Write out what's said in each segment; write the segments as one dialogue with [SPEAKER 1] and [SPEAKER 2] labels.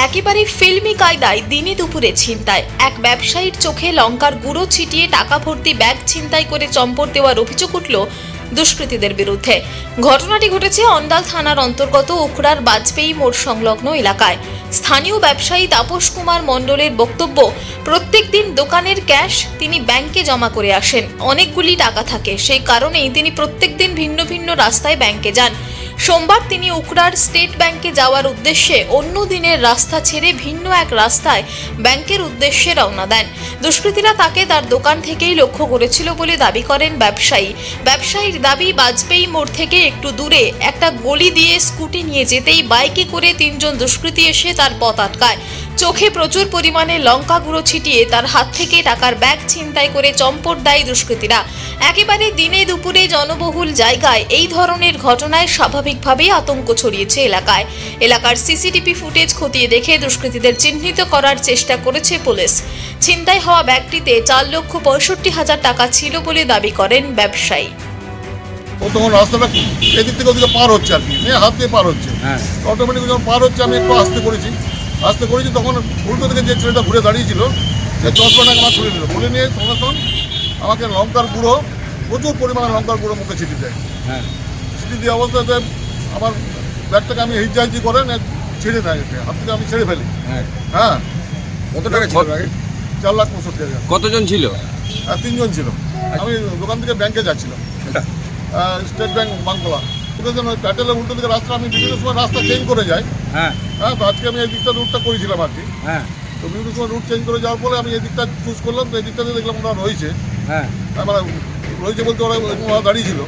[SPEAKER 1] একেবারে ফিল্মি কায়দায় দিনে দুপুরে ছিনতাই। এক ব্যবসায়ীর চোখে লঙ্কার গুঁড়ো ছিটিয়ে টাকা ভর্তি ব্যাগ ছিনতাই করে চম্পট দেওয়ার অভিযোগ উঠল দুষ্কৃতীদের বিরুদ্ধে। ঘটনাটি ঘটেছে অন্ডাল থানার অন্তর্গত উখড়ার বাজপেয়ী মোড় সংলগ্ন এলাকায়। স্থানীয় ব্যবসায়ী তাপস কুমার মণ্ডলের বক্তব্য, প্রত্যেক দিন দোকানের ক্যাশ তিনি ব্যাংকে জমা করে আসেন। অনেকগুলি টাকা থাকে, সেই কারণেই তিনি প্রত্যেক দিন ভিন্ন ভিন্ন রাস্তায় ব্যাংকে যান। সোমবার তিনি উখড়ার স্টেট ব্যাংকে যাওয়ার উদ্দেশ্যে অন্য দিনের রাস্তা ছেড়ে ভিন্ন এক রাস্তায় ব্যাংকের উদ্দেশ্যে রওনা দেন। দুষ্কৃতীরা তাকে তার দোকান থেকেই লক্ষ্য করেছিল বলে দাবি করেন ব্যবসায়ী। ব্যবসায়ীর দাবি, বাজপেয়ী মোড় থেকে একটু দূরে একটা গলি দিয়ে স্কুটি নিয়ে যেতেই বাইকে করে তিনজন দুষ্কৃতী এসে তার পথ আটকায়। চোখে প্রচুর পরিমাণে লঙ্কা গুঁড়ো ছিটিয়ে তার হাত থেকে টাকার ব্যাগ ছিনতাই করে চম্পট দেয় দুষ্কৃতীরা। একেবারে দিনে দুপুরে জনবহুল জায়গায় এই ধরনের ঘটনায় স্বাভাবিকভাবেই আতঙ্ক ছড়িয়েছে এলাকায়। এলাকার সিসিটিভি ফুটেজ খতিয়ে দেখে দুষ্কৃতীদের চিহ্নিত করার চেষ্টা করেছে পুলিশ। ছিনতাই হওয়া ব্যাগটিতে 4,65,000 টাকা ছিল বলে দাবি করেন ব্যবসায়ী।
[SPEAKER 2] ও তখন রাস্তাটা এদিক থেকে ওদিকে পার হচ্ছে আর কি, হাত দিয়ে পার হচ্ছে, অটোমেটিক যখন পার হচ্ছে আমি একটু আস্তে করেছি তখন উল্টো থেকে যে ছেলেটা ঘুরে দাঁড়িয়েছিল সে 10 টাকা আমার তুলে নিল, তুলে নিয়ে সঙ্গে সঙ্গে আমাকে লঙ্কার গুঁড়ো, প্রচুর পরিমাণে লঙ্কার গুঁড়ো মুখে ছিটি দেয়। ছিটি দিয়ে অবস্থাতে আমার ব্যাগটাকে আমি হিজাইজি করে ছেড়ে দেয়, হাত থেকে আমি ছেড়ে ফেলি। হ্যাঁ,
[SPEAKER 3] কত টাকা ছিল?
[SPEAKER 2] 4,65,000।
[SPEAKER 3] কতজন ছিল?
[SPEAKER 2] 3 জন ছিল। আমি দোকান থেকে ব্যাংকে যাচ্ছিলাম, স্টেট ব্যাংক বাংলা। প্যাটেলের উল্টো দিকে রাস্তা, আমি বিভিন্ন সময় রাস্তা চেঞ্জ করে যাই। হ্যাঁ, তো আজকে আমি এই দিকটা রুটটা করেছিলাম আর কি। তো বিভিন্ন সময় রুট চেঞ্জ করে যাওয়ার পরে আমি এই দিকটা চুজ করলাম। তো এই দিকটাতে দেখলাম ওরা রয়েছে, মানে রয়েছে বলতে ওরা দাঁড়িয়ে ছিল।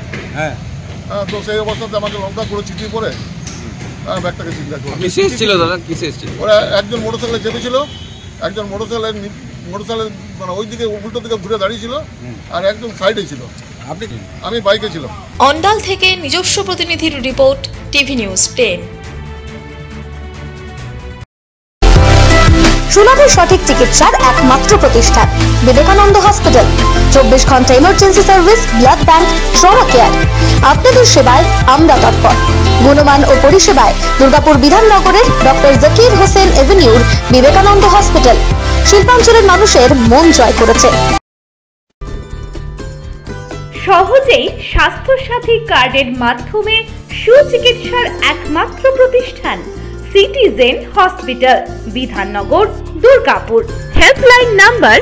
[SPEAKER 2] তো সেই অবস্থাতে আমাকে লঙ্কা করে ছিটিয়ে পরে ব্যাগটাকে চিন্তা করে ওরা একজন মোটরসাইকেলে চেপেছিল, একজন মোটরসাইকেলের মানে ওই দিকে উল্টো দিকে ঘুরে দাঁড়িয়েছিল, আর একজন সাইডে ছিল। আমি বাইকে ছিলাম।
[SPEAKER 1] অন্ডাল থেকে নিজস্ব প্রতিনিধির রিপোর্ট, টিভি নিউজ 10।
[SPEAKER 4] সুলভে সঠিক চিকিৎসার একমাত্র প্রতিষ্ঠান বিবেকানন্দ হসপিটাল। 24 ঘন্টা emergency service, blood bank, trauma care. আপনাদের সেবায় আমরা তৎপর। গুণমান ও পরিষেবায় দুর্গাপুর বিধাননগরের ডক্টর জাকির হোসেন এভিনিউর বিবেকানন্দ হসপিটাল শিল্পাঞ্চলের মানুষের মন জয় করেছে।
[SPEAKER 5] সহজেই স্বাস্থ্যসাথী কার্ডের মাধ্যমে সুচিকিৎসার একমাত্র প্রতিষ্ঠান citizen hospital, Bidhannagar, Durgapur. Helpline number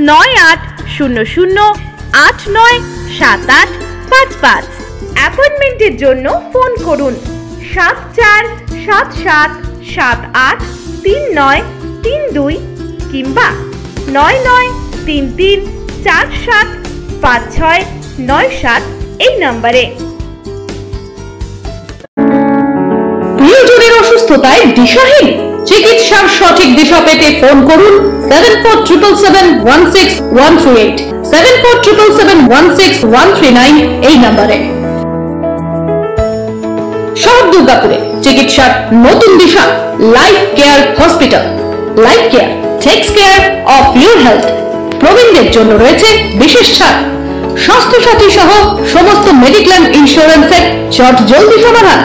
[SPEAKER 5] 9800897855। অ্যাপয়েন্টমেন্টের জন্য ফোন করুন 7477783932 কিংবা 9933475697 এই নম্বরে। প্রিয়জনের অসুস্থতায় দিশাহীন, চিকিৎসার সঠিক দিশা পেতে ফোন করুন 7477716138, 7477716139 এই নম্বরে। শহর দুর্গাপুরে চিকিৎসার নতুন দিশা Life Care Hospital. Life Care takes care of your health. প্রবীণদের জন্য রয়েছে বিশেষ ছাড়। স্বাস্থ্যসাথী সহ সমস্ত মেডিক্লেম ইন্স্যুরেন্সের চট জলদি সমাধান।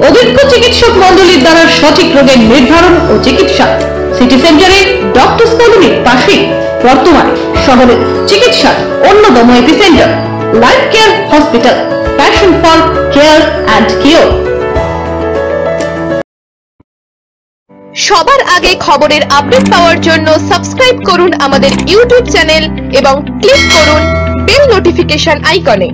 [SPEAKER 5] অভিজ্ঞ চিকিৎসক মন্ডলীর দ্বারা সঠিক রোগের নির্ধারণ ও চিকিৎসা। সিটি সেন্টারে ডক্টরস কলোনির পাশে বর্তমানে শহরের চিকিৎসার অন্যতম epicentre life Care hospital, passion for care and cure.
[SPEAKER 6] সবার আগে খবরের আপডেট পাওয়ার জন্য সাবস্ক্রাইব করুন আমাদের ইউটিউব চ্যানেল এবং ক্লিক করুন বেল নোটিফিকেশন আইকনে।